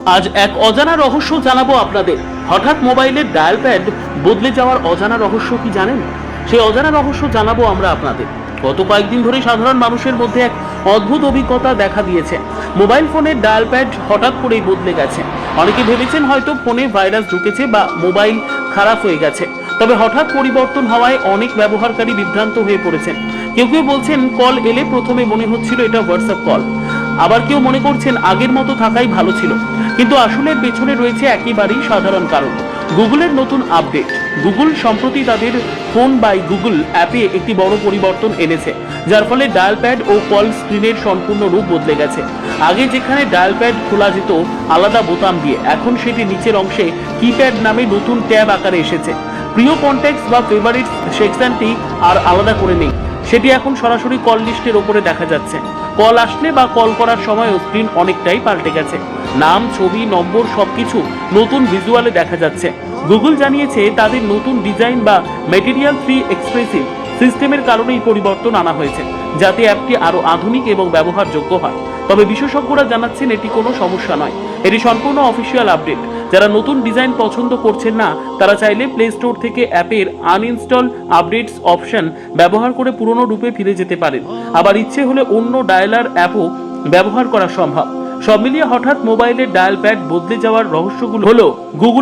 আজ এক অজানা রহস্য জানাবো আপনাদের। হঠাৎ মোবাইলের ডায়াল প্যাড বদলে যাওয়ার অজানা রহস্য কি জানেন? সেই অজানা রহস্য জানাবো আমরা আপনাদের। গত কয়েকদিন ধরে সাধারণ মানুষের মধ্যে এক অদ্ভুত অভিজ্ঞতা দেখা দিয়েছে। মোবাইল ফোনের ডায়াল প্যাড হঠাৎ করেই বদলে গেছে। অনেকে ভেবেছেন হয়তো ফোনে ভাইরাস ঢুকেছে বা মোবাইল খারাপ হয়ে গেছে। তবে হঠাৎ পরিবর্তন হওয়ায় অনেক ব্যবহারকারী বিভ্রান্ত হয়ে পড়েছেন। কেউ কেউ বলছেন কল এলে প্রথমে মনে হচ্ছিল এটা হোয়াটসঅ্যাপ কল, আবার কেউ মনে করছেন আগের মতো থাকাই ভালো ছিল। কিন্তু আসলে এর পেছনে রয়েছে একেবারেই সাধারণ কারণ, গুগলের নতুন আপডেট। গুগল সম্প্রতি তাদের ফোন বাই গুগল অ্যাপে একটি বড় পরিবর্তন এনেছে, যার ফলে ডায়াল প্যাড ও কল স্ক্রিনের সম্পূর্ণ রূপ বদলে গেছে। আগে যেখানে ডায়াল প্যাড খোলা যেত আলাদা বোতাম দিয়ে, এখন সেটি নিচের অংশে কিপ্যাড নামে নতুন ট্যাব আকারে এসেছে। প্রিয় কন্ট্যাক্টস বা ফেভারিট সেকশনটি আর আলাদা করে নেই, সেটি এখন সরাসরি কল লিস্টের ওপরে দেখা যাচ্ছে। কল আসলে বা কল করার সময়ও স্ক্রিন অনেকটাই পাল্টে গেছে। নাম, ছবি, নম্বর সবকিছু নতুন ভিজুয়ালে দেখা যাচ্ছে। গুগল জানিয়েছে তাদের নতুন ডিজাইন বা ম্যাটেরিয়াল ফ্রি এক্সপ্রেসিভ সিস্টেমের কারণে এই পরিবর্তন আনা হয়েছে, যাতে অ্যাপটি আরও আধুনিক এবং ব্যবহারযোগ্য হয়। তবে বিশেষজ্ঞরা জানাচ্ছেন এটি কোনো সমস্যা নয়, এটি সম্পূর্ণ অফিসিয়াল আপডেট। যারা নতুন ডিজাইন পছন্দ করছেন না, তারা চাইলে প্লে স্টোর থেকে অ্যাপের আনইনস্টল আপডেটস অপশন ব্যবহার করে পুরনো রূপে ফিরে যেতে পারেন। আবার ইচ্ছে হলে অন্য ডায়ালার অ্যাপও ব্যবহার করা সম্ভব। সব মিলিয়ে হঠাৎ মোবাইলের ডায়াল প্যাড বদলে যাওয়ার রহস্যগুলো হলো গুগল